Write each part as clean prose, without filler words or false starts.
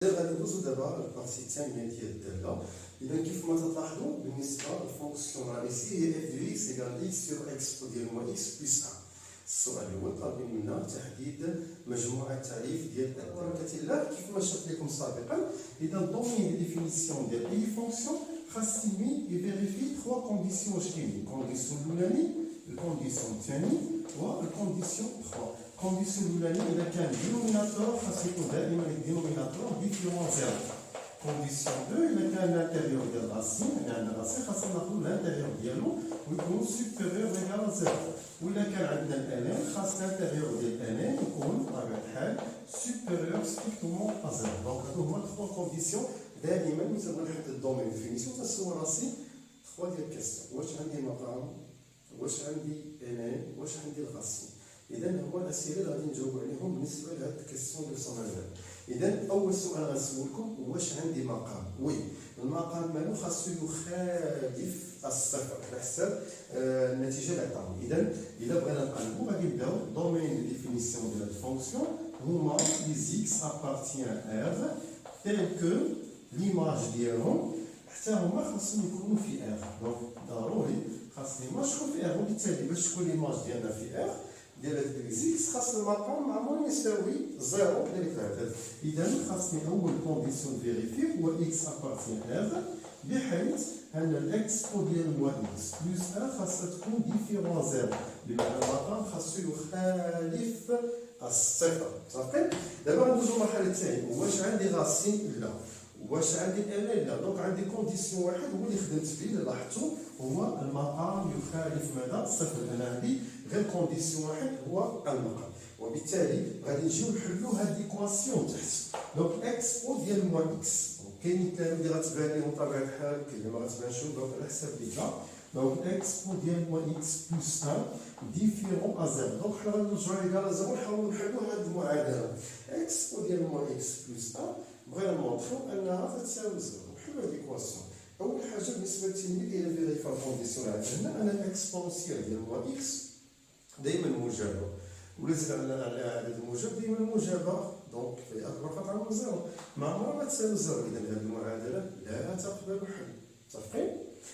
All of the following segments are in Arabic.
غادي ندوزو دابا البارتي الثانيه ديال الداله. اذا كيف ما تلاحظوا بالنسبه للفونكسيون راه ايسي هي اف دو اكس ايكال اكس سور اكس ديال موا اكس بلس 1. السؤال الاول طالبين منا تحديد مجموعه التعريف ديال الداله الله كيف ما شرحت لكم سابقا. اذا الدومين ديفينيسيون ديال اي فونكسيون خاص يمي يفيريفي 3 كونديسيون واش كاينين. الكونديسيون الاولاني، الكونديسيون الثاني والكونديسيون 3. الكونديسيون الاولاني اذا كان دينوميناتور خاص يكون دائما الدينوميناتور ديفيرون زيرو. كونديسيون 2 اذا كان الانتيريور ديال الراسين يعني عندنا الراسين خاصنا ناخذ الانتيريور ديالو ويكون سوبيريور ايكال زيرو. واذا كان عندنا الانين خاص الانتيريور ديال الانين يكون بطبيعه الحال سوبيريور ستريكتومون ا زيرو. دونك هادو هما 3 كونديسيون. دائما ملي تبغي نحدد الدومين ديفينيسيون تنسول راسي 3 ديال الكاستيون: واش عندي مقام، واش عندي انين، واش عندي الراسين. اذا هما الاسئله اللي غادي نجاوب عليهم بالنسبه لهاد الكاستيون ديال سومالفير. اذا اول سؤال غنسولكم: واش عندي مقام؟ وي، المقام مالو خاصو يخالف الصفر على حساب النتيجه اللي عطاهم. اذا بغينا نقلبوا غادي نبداو دومين ديفينيسيون ديال الفونكسيون هما لي زيكس ابارتيان ار تيل كو ليماج ديالهم حتى هما خاصهم يكونوا في ار. دونك ضروري خاص ليماج تكون في ار، وبالتالي باش تكون ليماج ديالنا في ار ديال هاد الاكزيكس خاص المقام معمول يساوي زيرو ديال الثلاثة. اذا خاصني اول كونديسيون فيريفي هو اكس ابارتيان ار، بحيث ان الاكسبو ديال موا اكس بلس ا خاصها تكون ديفيرون زيرو، بمعنى المقام خاصو يخالف الصفر. صافي. دابا غندوزو للمرحله الثانيه: واش عندي راسين؟ لا. واش عندي انين؟ لا. دونك عندي كونديسيون واحد هو اللي خدمت فيه اللي لاحظتو هو المقام يخالف ماذا؟ الصفر. انا عندي غير كونديسيون واحد هو المقام، وبالتالي غادي نجيو نحلو هاد ليكواسيون تحت. دونك اكسبو ديال موا اكس كاينين كلام اللي غتبان لهم بطبيعه الحال كاين اللي ما غتبانش. دونك على حساب ديكا دونك اكسبو ديال موا اكس بلس 1 ديفيرون ا زيرو. دونك حنا غنرجعو لكالا زيرو نحاولو نحلو هاد المعادله. اكسبو ديال موا اكس بلس 1 بغينا نمونطرو انها تساوي زيرو. نحلو هاد ليكواسيون. اول حاجه بالنسبه للتلميذ الى فيريفا الكونديسيون اللي عندنا انا الاكسبونسيال ديال موا اكس دائما موجبه، ولا زيد على عدد الموجب دائما موجبه. دونك في اكبر قطعه من زيرو ما عمرها ما تساوي زيرو. اذا هذه المعادله لا تقبل حل. متفقين؟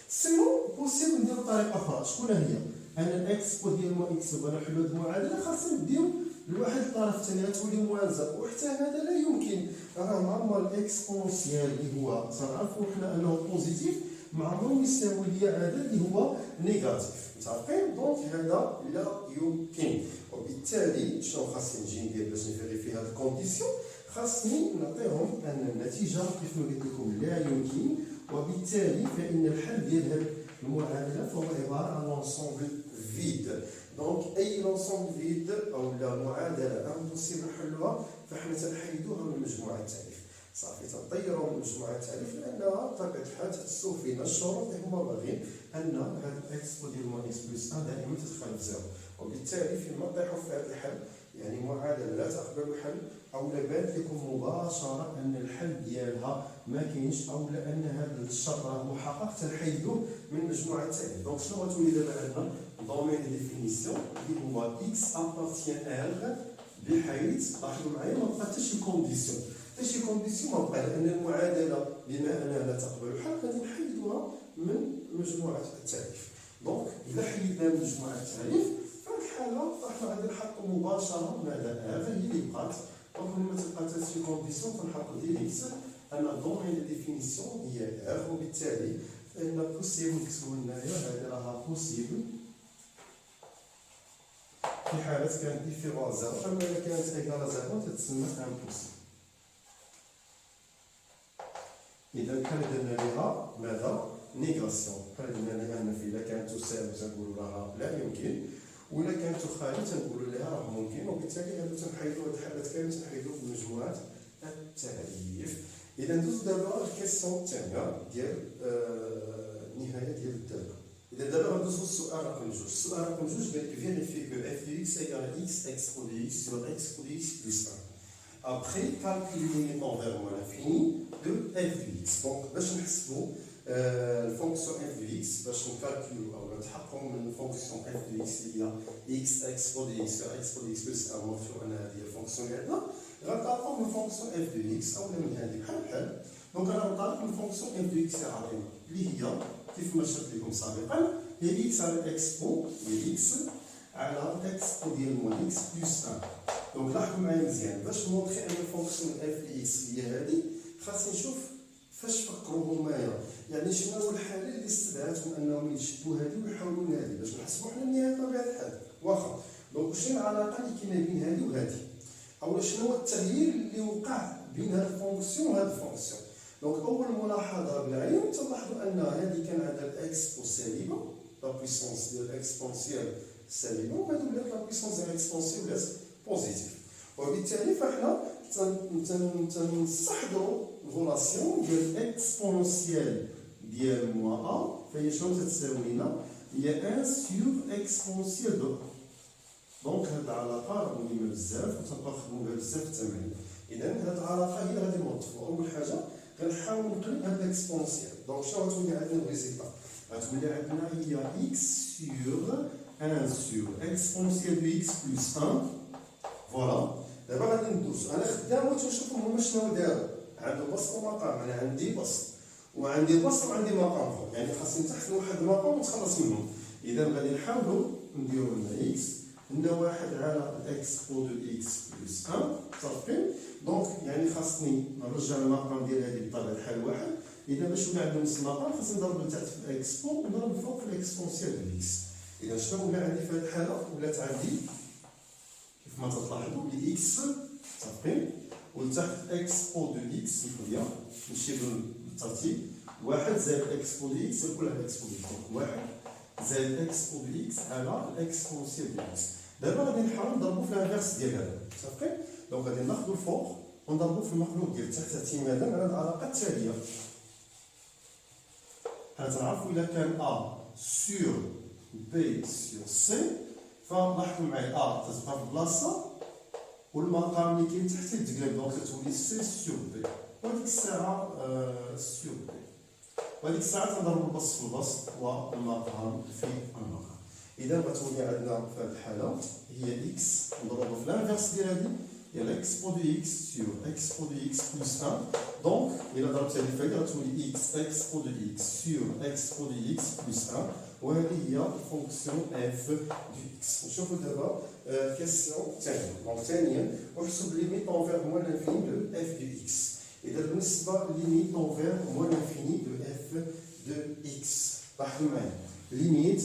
سينو بوسيبل نديرو بطريقه اخرى. شكون هي؟ ان الاكسبو ديال موا اكس بغينا نحلو هذه المعادله خاصنا نديو لواحد الطرف الثاني تولي موازيه، وحتى هذا لا يمكن. راه ما الاكسبونسيال اللي هو تنعرفوا حنا انه بوزيتيف ما عمره يساوي لي عدد اللي هو نيجاتيف. متفقين؟ دونك هذا لا يمكن. وبالتالي شنو خاصني نجي ندير باش نفيريفي هاد الكونديسيون؟ خاصني نعطيهم ان النتيجه كيف ما قلت لكم لا يمكن، وبالتالي فان الحل ديال هاد المعادله فهو عباره عن لونسومبل فيد. دونك اي لونسومبل فيد او لا معادله امبوسيبل حلها فاحنا تنحيدوها من مجموعه التعريف. صافي تنطيروا من مجموعه التعريف لانها بطبيعه الحال تحسوا فينا الشروط اللي هما باغيين ان هاد الاكسبو ديال موا اكس بلس 1 دائما تتخالف زيرو. وبالتالي فيما نطيحوا في هذا الحل يعني معادله لا تقبل الحل او لا بانت لكم مباشره ان الحل ديالها ما كاينش او ان هذا الشرط راه محقق تنحيدوه من مجموعه التعريف. دونك شنو غتولي دابا عندنا؟ دومين ديفينيسيون اللي هو اكس ابارتيان ار، بحيث لاحظوا معايا ما بقى حتى شي كونديسيون. حتى شي كونديسيون ما بقى، لان المعادله بما انها لا تقبل الحل غادي نحيدوها من مجموعه التعريف. دونك اذا حيدنا من مجموعه التعريف فالحاله راح غادي نحطوا مباشره ماذا؟ ار هي اللي بقات. دونك لما تبقى حتى شي كونديسيون فنحط ديريكت ان دومين ديفينيسيون هي ار، وبالتالي فان بوسيبل نكتبوا هنايا هذه راها بوسيبل في حالة كانت ديفيرون زيرو، أما إذا كانت إيكال زيرو تتسمى امبوسيبل. إذا بحال درنا ليها ماذا؟ نيغاسيون. بحال درنا ليها أن إذا كانت تساوي تنقولوا لها لا يمكن، وإلا كانت تخالف تنقولوا لها راه ممكن، وبالتالي هادو تنحيدو هاد الحالات كامل تنحيدو في مجموعة التعريف. إذا ندوز دابا الكيسيون الثانية ديال النهاية ديال الدالة. إذا دابا غندوزو للسؤال رقم جوج. السؤال رقم جوج قال لك فيريفي كو اف دو اكس ايكال اكس اكس بو دو اكس سور اكس بو دو اكس بلس 1. Après, calcule limite envers moins l'infini de f de x. Donc, باش نحسبوا الفونكسيون f de x باش نكالكولو او نتحققوا من الفونكسيون f de x اللي هي x اكس بو دو x سور اكس بو دو x بلس 1 مفروض ان هذه هي الفونكسيون اللي عندنا. غنطلقوا من فونكسيون اف دو اكس اولا من هذه بحال بحال. دونك انا غنطلق من فونكسيون اف دو اكس عظيمه اللي هي كيف ما شرحت لكم سابقا هي اكس على اكسبو ديال اكس على اكسبو ديال موان اكس بلس 1. دونك لاحظوا معايا مزيان باش نوضحي ان فونكسيون اف دو اكس هي هذه خاصني نشوف فاش فكروا هما يعني شنو هو الحاله اللي استدعتهم انهم يشدوا هذه ويحاولوا هذه باش نحسبوا حنا النهايه بطبيعه الحال واخا. دونك شنو العلاقه اللي كاينه بين هذه وهذه اولا شنو هو التغيير اللي وقع بين هذه الفونكسيون وهذه الفونكسيون. دونك اول ملاحظه بالعين تلاحظوا ان هذه كان عندها الاكسبو سالبه لا بويسونس ديال الاكسبونسيال سالبه وهذه ولات لا بويسونس ديال الاكسبونسيال ولات بوزيتيف. وبالتالي فاحنا تنستحضروا الغولاسيون ديال اكسبونسيال ديال موان ا فهي شنو تتساوي لنا هي 1 سور اكسبونسيال دو. دونك هاد العلاقه راه مهمه بزاف وتنبقاو نخدموا بها بزاف في التمارين. اذا هاد العلاقه هي اللي غادي نوظفوها. اول حاجه غنحاول نقلب هاد الاكسبونسيال. دونك شنو غتولي عندنا الريزلتا غتولي عندنا هي اكس سور 1 سور اكسبونسيال دو اكس بلس 1. فوالا دابا غادي ندوزو انا خدام وتنشوفهم هما شنو داروا عنده بسط ومقام. انا عندي بسط وعندي بسط وعندي مقام اخر يعني خاصني تحت واحد المقام ونتخلص منهم. اذا غادي نحاولوا نديروا لنا اكس عندنا واحد على الاكسبو دو اكس بلس 1 صافي. دونك يعني خاصني نرجع المقام ديال هذه بطبيعه الحال واحد. اذا باش يولي عندنا نفس المقام خاصني نضرب لتحت في الاكسبو ونضرب فوق في الاكسبونسيال دو اكس. اذا شنو ولا عندي في هذه الحاله ولات عندي كيف ما تلاحظوا لي اكس صافي ولتحت اكسبو دو اكس هي نمشي بالترتيب واحد زائد اكسبو دو اكس الكل على اكسبو دو اكس واحد زائد اكسبو دو اكس على الاكسبونسيال دو اكس. دابا غادي نحاول نضربو في الانفيرس ديال هذا صافي. دونك غادي ناخذ الفوق ونضربو في المخلوق ديال تحت اعتمادا على العلاقه التاليه. حنا تنعرفوا الا كان ا سور بي سور سي فلاحظوا معايا ا تتبقى في بلاصه والمقام اللي كاين تحت يتقلب. دونك تولي سي سور بي وهذيك الساعه سور بي وهذيك الساعه تنضربوا البسط في البسط والمقام في المقام. اذا غتولي عندنا في هذه الحاله هي اكس نضربوا في الانفيرس ديال هذه هي اكسبو دو اكس سور اكسبو دو اكس بلس 1. دونك الا ضربت هذه الفائده غتولي اكس اكسبو دو اكس سور اكسبو دو اكس بلس 1 وهذه هي الفونكسيون اف دو اكس. نشوفوا دابا كيسيون ثانيه. دونك ثانيا نحسب ليميت اونفير موان انفيني دو اف دو اكس. اذا بالنسبه ليميت اونفير موان انفيني دو اف دو اكس لاحظوا معايا ليميت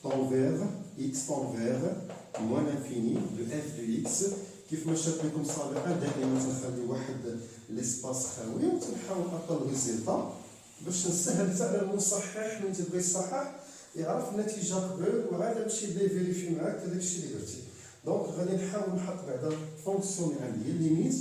تونفير اكس تونفير موان انفيني دو اف دو اكس. كيف ما شرحت لكم سابقا دائما تنخلي واحد ليسباس خاوي وتنحاول نعطي الريزلتا باش نسهل حتى على المصحح ملي تبغي يصحح يعرف النتيجه قبل وعاد يمشي يفيريفي معاك هذاك الشيء اللي درتي. دونك غادي نحاول نحط بعدا فونكسيون اللي عندي ليميت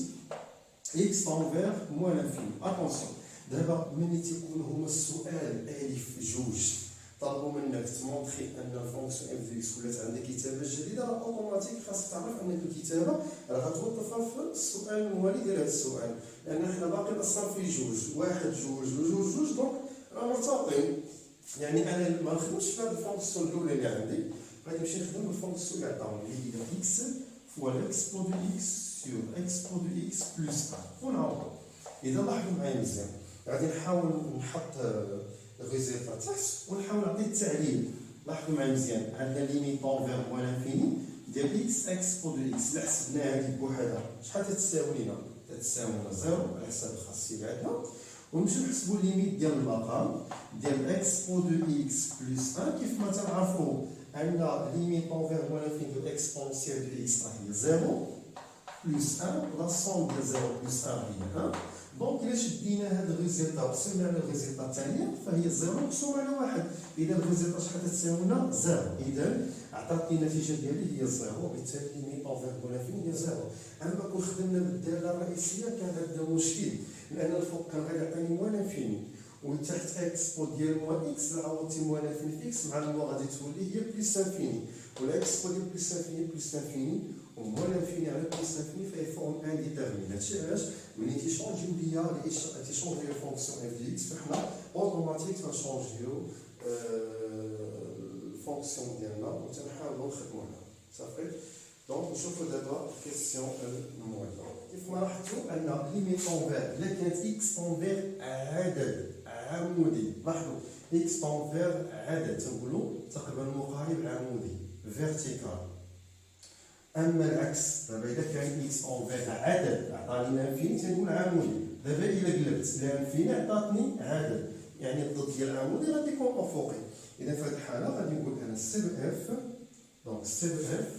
اكس تونفير موان انفيني. اتونسيون دابا ملي تيكون هما السؤال الف جوج طلبوا منك تمونطري ان الفونكسيون اف دو اكس ولات عندك كتابه جديده راه اوتوماتيك خاصك تعرف ان الكتابه راه غتوظفها في السؤال الموالي ديال هذا السؤال لان حنا باقي اصلا في جوج واحد جوج وجوج جوج. دونك راه مرتبطين يعني انا ما نخدمش في هذه الفونكسيون الاولى اللي عندي غادي نمشي نخدم بالفونكسيون اللي عطاوني اللي هي اكس فوا اكسبو دو اكس سور اكسبو دو اكس بلس 1 ونعوضو. اذا لاحظوا معايا مزيان غادي نحاول نحط الريزلتا تحت ونحاول نعطي التعليل. لاحظوا معايا مزيان عندنا ليميت اونفير موان انفيني ديال اكس اكسبو دو اكس اللي حسبناها هذه بوحدها شحال تتساوي لنا تتساوي لنا زيرو على حساب الخاصيه اللي عندنا. ونمشيو نحسبوا الليميت ديال المقام ديال اكسبو دو اكس بلس 1. كيف ما تنعرفوا ان ليميت اونفير موان انفيني دو اكسبونسيال دو اكس هي زيرو بلس 1 لا سوم ديال زيرو بلس 1 هي 1. دونك الا شدينا هاد الريزلتا وقسمنا على الريزلتا الثانيه فهي زيرو مقسوم على واحد. اذا الريزلتا شحال تساوي لنا زيرو. اذا عطاتني النتيجه ديالي هي زيرو وبالتالي ليميت اونفير موان انفيني هي زيرو. اما كون خدمنا بالداله الرئيسيه كان عندنا مشكل لان الفوق كان غادي يعطيني موان انفيني وتحت اكسبو ديال موان اكس عوضتي موان انفيني في اكس مع الموا غادي تولي هي بليس انفيني ولا اكسبو ديال بليس انفيني بليس انفيني وموان انفيني على بليس انفيني فهي فورم انديتيرمين. هادشي علاش ملي تيشونجيو ليا تيشونجيو الفونكسيون اف دي اكس فحنا اوتوماتيك تنشونجيو الفونكسيون ديالنا وتنحاولوا نخدموها صافي. دونك نشوفوا دابا كيسيون المواليه. كيف ما لاحظتوا ان ليميت اونفير الا كانت اكس اونفير عدد عمودي، لاحظوا اكس اونفير عدد تنقولوا تقريبا مقارب عمودي فيرتيكال. اما العكس دابا الا كان اكس اونفير عدد عطاني لانفيني تنقول عمودي. دابا الا قلبت لانفيني عطاتني عدد، يعني الضد ديال العمودي غادي يكون افقي. اذا في هذه الحاله غادي نقول انا سي اف، دونك سي اف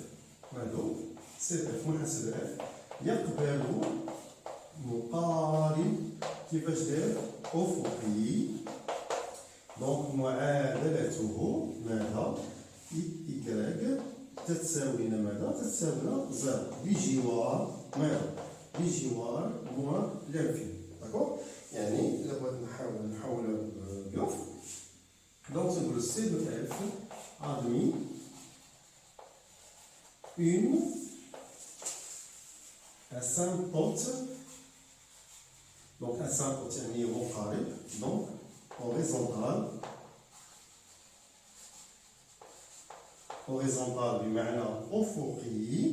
هادو سي اف منحسب اف يقبل مقارب كيفاش داير افقي. دونك معادلته ماذا؟ إيكغيك تتساوي لنا ماذا؟ تتساوي لنا زيرو بجوار ماذا؟ بجوار موان لانفيني. داكوغ؟ يعني إلا بغيت نحاول بيوف، دونك تنقولو سي دو اف admis une asymptote. Donc asymptote يعني مقارب، donc horizontal بمعنى أفقي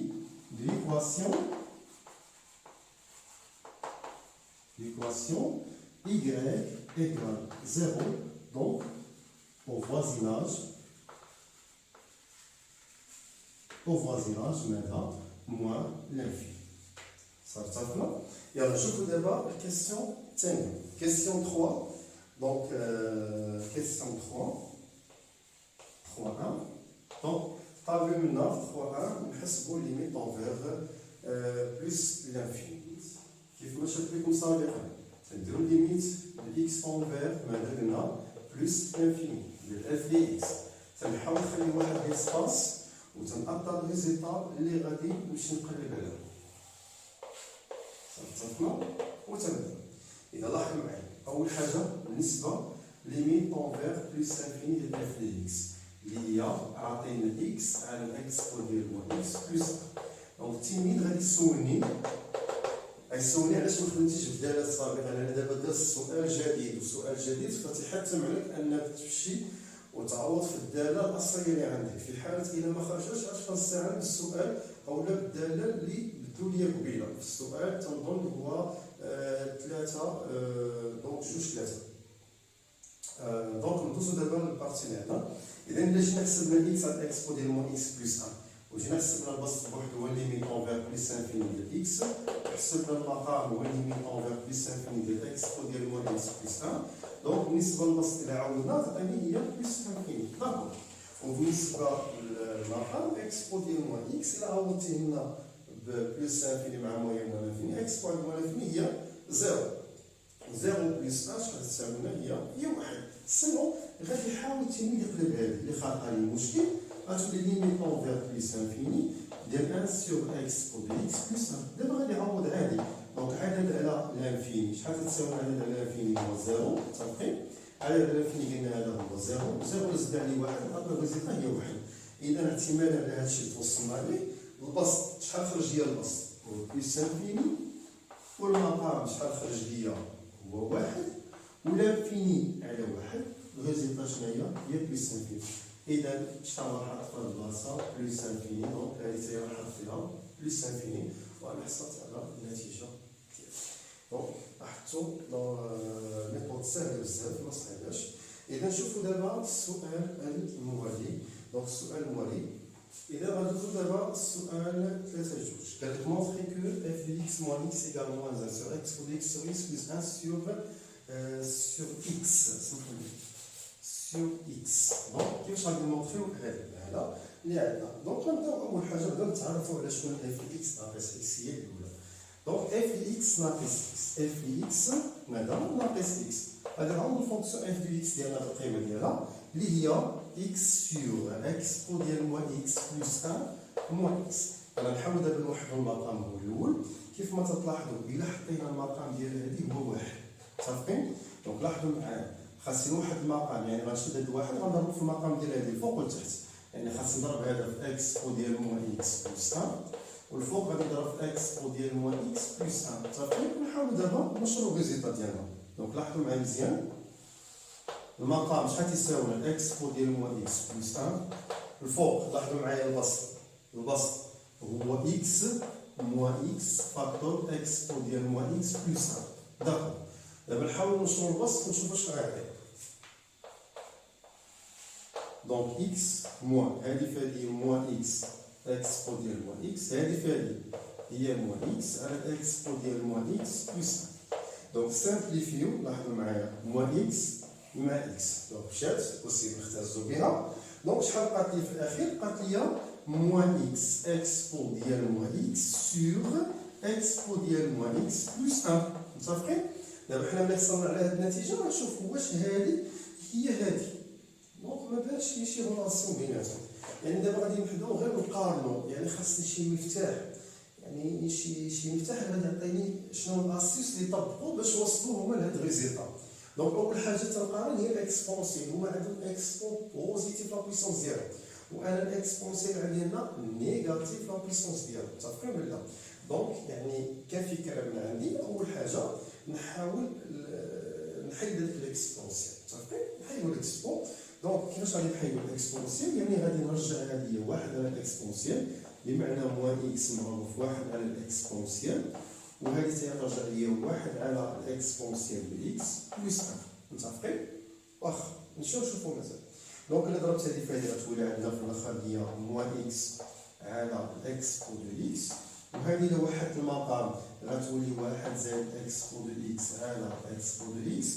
de l'équation y égale 0, donc au voisinage ماذا؟ moins l'infini. صافي. يلا نشوفوا دابا الكيسيون الثانية، كيسيون 3. دونك كيسيون 3 دونك طالبين منا 3 نحسبوا ليميت اونفير بلس لانفيني. كيف ما شرحت لكم سابقا نديرو ليميت اكس اونفير ماذا قلنا بلس لانفيني ديال اف دي اكس. تنحاول نخلي واحد ليسباس وتنأطر ريزيتا اللي غادي نمشي نقلب عليهم. صافي وتنبدا. إذا لاحظوا معايا أول حاجة بالنسبة ليميت اونفير بلس انفيني ديال اف دي اكس اللي هي عاطينا اكس على الاكس ديال موان اكس بلس. دونك التلميذ غادي يسولني علاش ما خدمتيش بالدالات السابقة. أنا دابا درت سؤال جديد فتيحتم عليك أنك تمشي وتعوض في الدالة الأصلية اللي عندك. في حالة إلا ما خرجتش عاد غنستعان بالسؤال أو لا بالدالة اللي بدو ليا قبيلة. في السؤال تنظن هو 3 دونك 2 3. دونك ندوزو دابا للبارتي اللي عندنا. إذا إلا جينا حسبنا إكس على إكسبو ديال موان إكس بلس 1 وجينا حسبنا البسط بوحدو هو ليميت أونفير بلس انفيني ديال إكس، حسبنا المقام هو ليميت أونفير بلس انفيني ديال إكسبو ديال موان إكس بلس 1. دونك بالنسبة للبسط إلا عاودنا تعطيني هي بلس انفيني. داكور. وبالنسبة للمقام إكسبو ديال موان إكس إلا عوضتيه لنا بلس انفيني مع موان موان انفيني إكسبو على موان انفيني هي 0 بلس 1 شحال تساوي لنا هي 1. سينو غادي يحاول التلميذ يقلب هذه اللي خلق لي المشكل. غتولي ليميت اونفير بلس انفيني ديال 1 سور اكس دو اكس بلس 1. دابا غادي يعوض عادي. دونك عدد على لانفيني شحال تساوي عدد على لانفيني هو 0. متفقين؟ عدد على لانفيني قلنا هذا هو 0 زد عليه 1 عطنا الريزلتا هي 1. اذا احتمالا على هذا الشيء توصلنا ليه. البسط شحال خرج ليا البسط هو بلس انفيني، والمقام شحال خرج ليا هو 1، ولانفيني على 1. الريزلتا شنو هي بلس انفيني. إذا شحال راح في هاد البلاصة بلس انفيني. دونك هادي تاهي راح نحط فيها بلس انفيني وأنا حصلت على النتيجة ديالي. دونك لاحظتو ميثود ساهلة بزاف ما صعيباش. إذا نشوفو دابا السؤال الموالي. دونك السؤال الموالي إذا غندخلو دابا السؤال 3 قال لك مونطري كو اف دو اكس موان اكس إيكال موان 1 سور اكس فو دو اكس سور اكس بلس 1 سور اكس. سمحولي سور اكس. دونك كيفاش غادي نمونطريو هذا اللي عندنا؟ دونك غنبداو أول حاجة نبداو نتعرفو على شكون اف دي اكس ناقص اكس هي الأولى. دونك اف دي اكس ناقص اكس، اف دي اكس ماذا؟ ناقص اكس. غادي نعوضو الفونكسيون اف دي اكس ديالنا بالقيمة ديالها اللي هي اكس سور اكسبو ديال موان اكس بلس 1 موان اكس. غادي نحاولو دابا نوحدو المقام هو الأول. كيف ما تلاحظوا إلا حطينا المقام ديال هادي هو 1. متفقين؟ دونك لاحظوا معايا خاصني نوحد المقام، يعني غنشد هاد الواحد غنضربو في المقام ديال هادي الفوق والتحت. يعني خاصني نضرب هذا في اكس او ديال موان اكس بلس 1 والفوق غادي نضرب في اكس او ديال موان اكس بلس 1. متفقين؟ نحاولو دابا نشرو الريزلتا ديالنا. دونك لاحظوا معايا مزيان المقام شحال تيساوي اكس او ديال موان اكس بلس 1. الفوق لاحظوا معايا البسط هو اكس موان إكس فاكتور إكسبو ديال موان إكس بلس 1. داكوغ. دابا نحاولو نوصلو للبسط ونشوف واش غيعطي. دونك إكس موان هادي فهادي موان إكس إكسبو ديال موان إكس، هادي فهادي هي موان إكس على إكسبو ديال موان إكس بلس 1. دونك سامبليفيو، لاحظوا معايا موان إكس مع إكس، دونك مشات أوسي نختازو بها. دونك شحال بقات لي في الأخير؟ بقات لي موان إكس إكسبو ديال موان إكس سور إكسبو ديال موان إكس بلس 1. متفقين؟ دابا حنا ملي حصلنا على هاد النتيجة غنشوفو واش هادي هي هادي. دونك ما بانش شي ريلاسيون بيناتهم، يعني دابا غادي نبداو غير نقارنو، يعني خاصني شي مفتاح، يعني شي مفتاح غادي يعطيني شنو الاسيس اللي طبقوا باش وصلوا هما لهاد الريزلتا. دونك اول حاجه تنقارن هي الاكسبونسيال، هما عندهم اكسبون بوزيتيف لا بويسونس ديالو، وانا الاكسبونسيال عندي هنا نيجاتيف لا بويسونس ديالو. متفقين ولا لا؟ دونك يعني كفكره من عندي اول حاجه نحاول نحيد الاكسبونسيال. متفقين؟ نحيدو الاكسبون. دونك كيفاش غادي نحيدو الاكسبونسيال؟ يعني غادي نرجع هذه واحد على الاكسبونسيال، بمعنى موان إكس مضروب في واحد على الإكسبونسيال، وهذه تيرجع ليا واحد على الإكسبونسيال بإكس بلس 1. متفقين؟ واخا نشوفو مزال. دونك إلا ضربت هذه في هذه غتولي عندنا في الآخر هي موان إكس على الإكسبو دو إكس، وهذه إلا وحدت المقام غتولي واحد زائد إكسبو دو إكس على إكسبو دو إكس.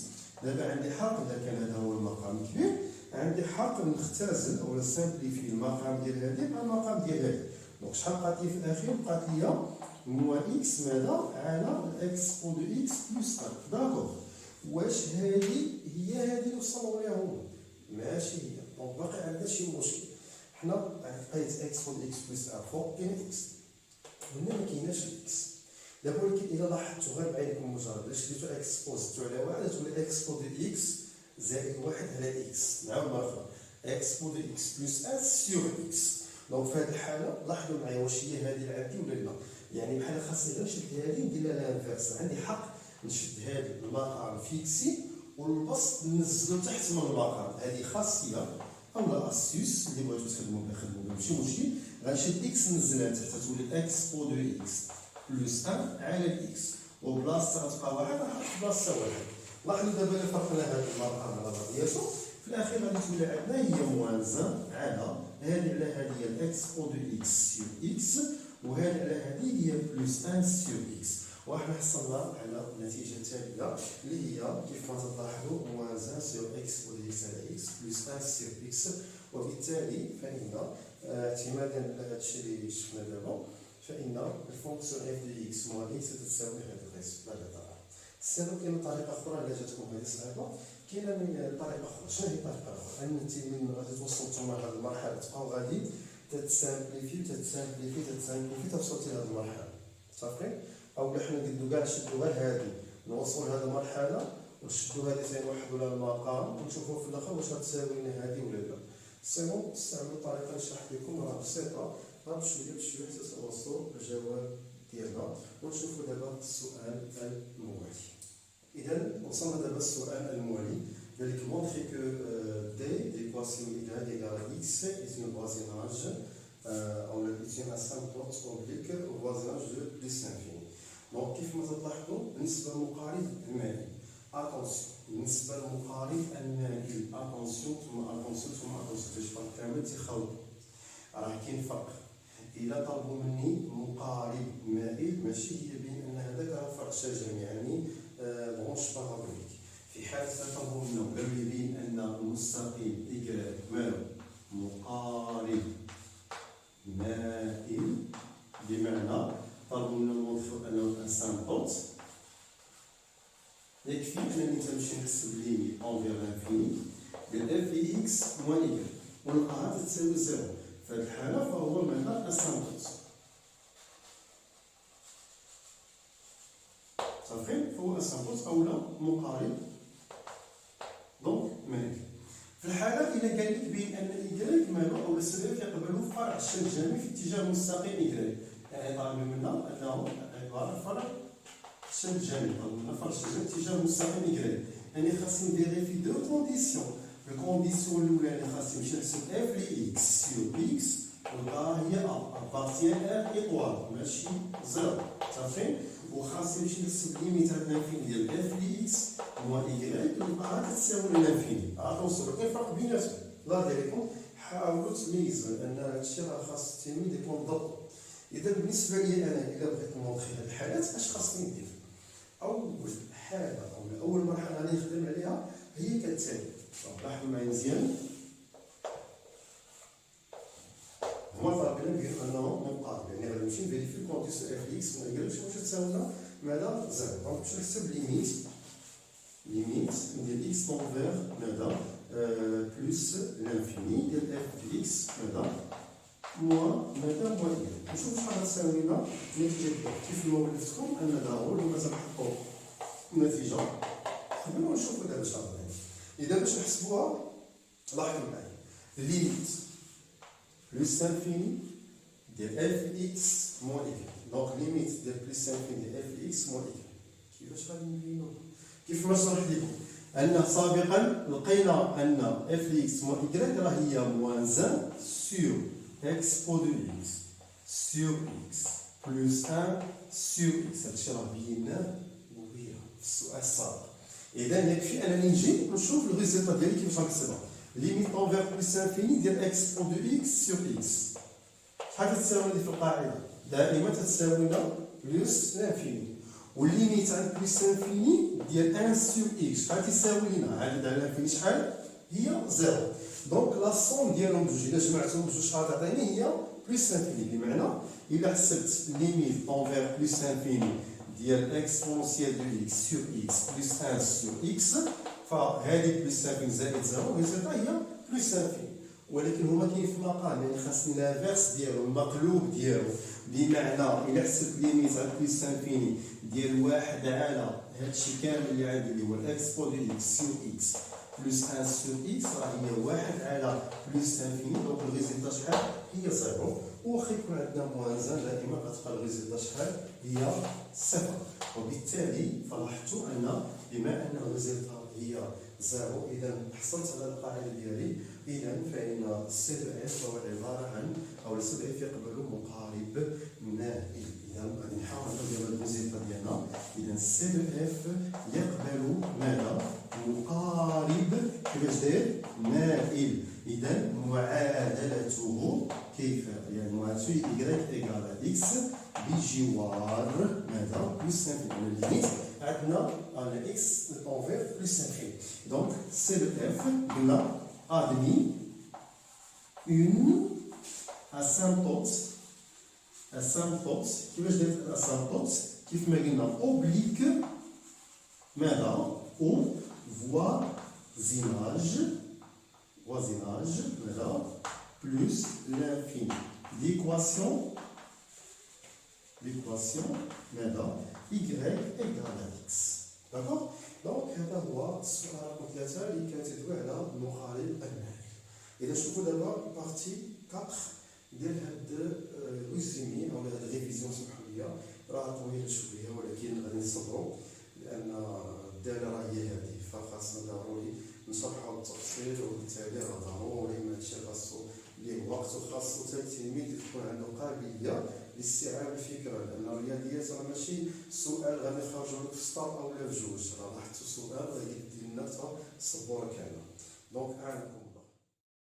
دابا عندي حق، إذا كان هذا هو المقام كبير عندي حق نختزل أو نسامبليفي المقام ديال هذه مع المقام ديال هذه. دونك شحال بقات لي في الأخير؟ بقات لي موان إكس ماذا على الإكسبو دو إكس بلس 1. داكوغ. واش هذه هي هذه اللي وصلنا ليها هما؟ ماشي هي. دونك باقي عندنا شي مشكل. حنا لقيت إكسبو دو إكس بلس 1 فوق كاين إكس، هنا ما كايناش الإكس. دابا ولكن إلا لاحظتو غير بعينكم مجرد إلا شديتو إكسبو زدتو على واحد تولي إكسبو دو إكس زائد واحد على إكس. نعاود مرة أخرى إكسبو دو إكس بلس 1 سور إكس. دونك في هذه الحالة لاحظوا معايا واش هي هذه اللي عندي ولا لا. يعني بحال خاصني غير نشد هذه ندير لها لانفيرس، عندي حق نشد هذه المقام فيكسي والبسط ننزلو تحت من المقام. هذه خاصية أو لا أسيوس اللي بغيتو تخدمو بها خدمو بها ماشي مشكل. غنشد إكس ننزلها تحت تولي إكسبو دو إكس بلس 1 على الإكس، وبلاصتها غتبقى واحد غنحط بلاصتها واحد. لاحظوا دابا إلا فرقنا هذا المقام على بعضياتو في الأخير غادي تولي عندنا هي موان 1 على هذه على هذه هي الإكسبو دو إكس سور إكس، وهذه على هذه هي بلس 1 سور إكس. وحنا حصلنا على النتيجة التالية اللي هي كيف ما تلاحظوا موان 1 سور إكسبو دو إكس على إكس بلس 1 سور إكس. وبالتالي فإن اعتمادا على هذا الشيء اللي شفنا دابا فإن الفونكسيون اف دو إكس موان إكس تساوي هذا الريزلت بهذا الطريقة. سيرو كاينة طريقة أخرى إلا جاتكم هذه صعيبة، كاينة من طريقة أخرى. شنو هي الطريقة الأخرى؟ أن أنت من غادي توصلوا نتوما لهاد المرحلة تبقاو غادي تتسامبليفي توصلتي لهاد المرحلة. متفقين؟ أو لا حنا نقدو كاع نشدو غير هادي نوصلو لهاد المرحلة ونشدو هادي ثاني نوحدو لها المقام ونشوفو في الآخر واش غتساوي لنا هادي ولا لا. سيرو نستعملو طريقة نشرح لكم راه بسيطة، راه بشوية حتى توصلو للجواب ديالنا. ونشوفو دابا السؤال الموالي. إذا وصلنا دابا السؤال الموالي. ذلك montrer que D d'équation y égale à x est un voisinage est une asymptote oblique au voisinage de plus l'infini. Donc كيف ما تلاحظوا بالنسبة للمقارب المائل attention، بالنسبة للمقارب المائل attention ثم باش فرق كامل تيخلط. راه كاين فرق. إلا طلبوا مني مقارب مائل ماشي هي بين أن هذاك راه فرق شجري يعني برونش بارابوليك. في حال طلبوا منا قالوا لي بين أن المستقيم إيكال مالو مقارب مائل، بمعنى طلبوا منا نوضحوا أنه أسامبوت يكفي أنني نمشي نحسب ليميت أنفير لانفيني ديال اف اي اكس موان إيكال ونلقاها تساوي زيرو. في هذه الحالة فهو المثال أسامبوت. صافي فهو أسامبوت أو لا مقارب دونك مائل. في الحالة إذا قال لك بين أن إيكغيك مالو أو السبب يقبلو فرع الشد الجامي في اتجاه مستقيم إيكغيك، يعني طالب منا أنه عبارة فرع الشد الجامي، طالب منا فرع الشد الجامي في اتجاه مستقيم إيكغيك. يعني خاصني نفيريفي دو كونديسيون. الكونديسيون الأولى اللي خاصني نمشي نحسب اف لي إكس سور إكس ونلقاها هي ابارتيان ار ايكوال ماشي زيرو صافي. وخاصني باش نحسب ليميت هاد لانفيني ديال اف دي اكس موان ايكغيك ونلقاها كتساوي لانفيني. اتونسيون كاين فرق بيناتهم لا ديريكم. حاولوا تميزوا لان هادشي راه خاص التلميذ يكون ضبط. اذا بالنسبه لي انا الا بغيت نوضحي هاد الحالات اش خاصني ندير؟ اول حاجه او اول مرحله غادي نخدم عليها هي كالتالي. لاحظوا معايا مزيان. هما طالبين بيقولوا انه مقارب، يعني غادي نمشي نفيريفي الكونديسيون اف دي اكس ونلقى واش تساوي لنا ماذا زيرو. دونك باش نحسب ليميت ديال اكس طونفير ماذا بلس لانفيني ديال اف دي اكس ماذا ماذا موان نشوف شحال غتساوي لنا النتيجه ديالها. كيف ما ولفتكم ان ضروري لازم نحطوا النتيجه قبل ونشوفوا دابا شحال غادي. اذا باش نحسبوها لاحظوا معايا ليميت بلس انفيني ديال اف اكس موان اكس. دونك ليميت ديال بلس انفيني ديال اف اكس موان اكس. كيفاش غادي نبينو؟ كيف ما شرحت لكم ان سابقا لقينا ان اف اكس موان اكس راه هي موان زان سور اكس بو دو اكس سور اكس بلس 1 سور اكس. هادشي راه بيناه وبيها في السؤال السابق. اذا يكفي انني نجي نشوف الريزلت ديالي كيفاش غنحسبها. ليميت انفير بلس انفيني ديال اكس بو دو اكس سور اكس شحال تساوي لي في القاعده؟ دائما تتساوي لنا بلس لانفيني. والليميت عند بلس انفيني ديال 1 سور اكس شحال تساوي لنا؟ عدد على انفيني شحال؟ هي زيرو. دونك لا سوم ديالهم بجوج الا جمعتهم بجوج شحال تعطيني؟ هي بلس انفيني. بمعنى الا حسبت ليميت انفير بلس انفيني ديال اكسبونسيال دو اكس سور اكس بلس 1 سور اكس فهذه بلس انفيني زائد زيرو الريزلت هي بلس انفيني. ولكن هما كاين في مقام يعني خاصني لافيرس ديالو المقلوب ديالو. بمعنى الا حسبت ليميت على بلس انفيني ديال واحد على هادشي كامل اللي عندي اللي هو الاكس بو دو اكس سور اكس بلس 1 سور اكس راه هي واحد على بلس انفيني. دونك الريزلت شحال؟ هي زيرو. واخا يكون عندنا موان زان دائما كتبقى الريزلت شحال؟ هي صفر. وبالتالي فلاحظتوا ان بما ان الريزلت هي زيرو اذا حصلت على القاعده ديالي. اذا فان سي دو اف هو عباره عن او سي دو اف يقبل مقارب نائل. اذا غادي نحاول ندير الريزلت ديالنا. اذا سي دو اف يقبل ماذا؟ مقارب كيفاش داير؟ نائل. اذا معادلته كيف؟ يعني معادلته y ايكال اكس بجوار ماذا؟ بلس انفيني. الليميت عندنا على اكس انفير بلس انفيني. دونك سي دو اف قلنا admis une asymptote. كيفاش داير asymptote؟ كيف ما قلنا اوبليك ماذا؟ او voisinage ماذا؟ بلس l'infini. l'équation ماذا؟ y égale à x. داكوغ؟ دونك هذا هو السؤال رقم 3 اللي كانت تدوي على المقارب النائل. إذا شوفوا دابا بارتي 4 ديال هاد الريزومي أو هاد الريفيزيون سمحوا لي راه طويلة شوية ولكن غادي نصبروا لأن الدالة راه هي هادي فخاصنا ضروري نشرحو بالتفصيل. وبالتالي راه ضروري هادشي خاصو ليه وقت وخاصو حتى التلميذ يكون عنده قابلية لاستيعاب الفكرة. لأن الرياضيات راه ماشي سؤال غادي يخرجوا لك في سطر أو لا في جوج. راه لاحظتوا سؤال غادي يدي لنا حتى السبورة كاملة. دونك أعلم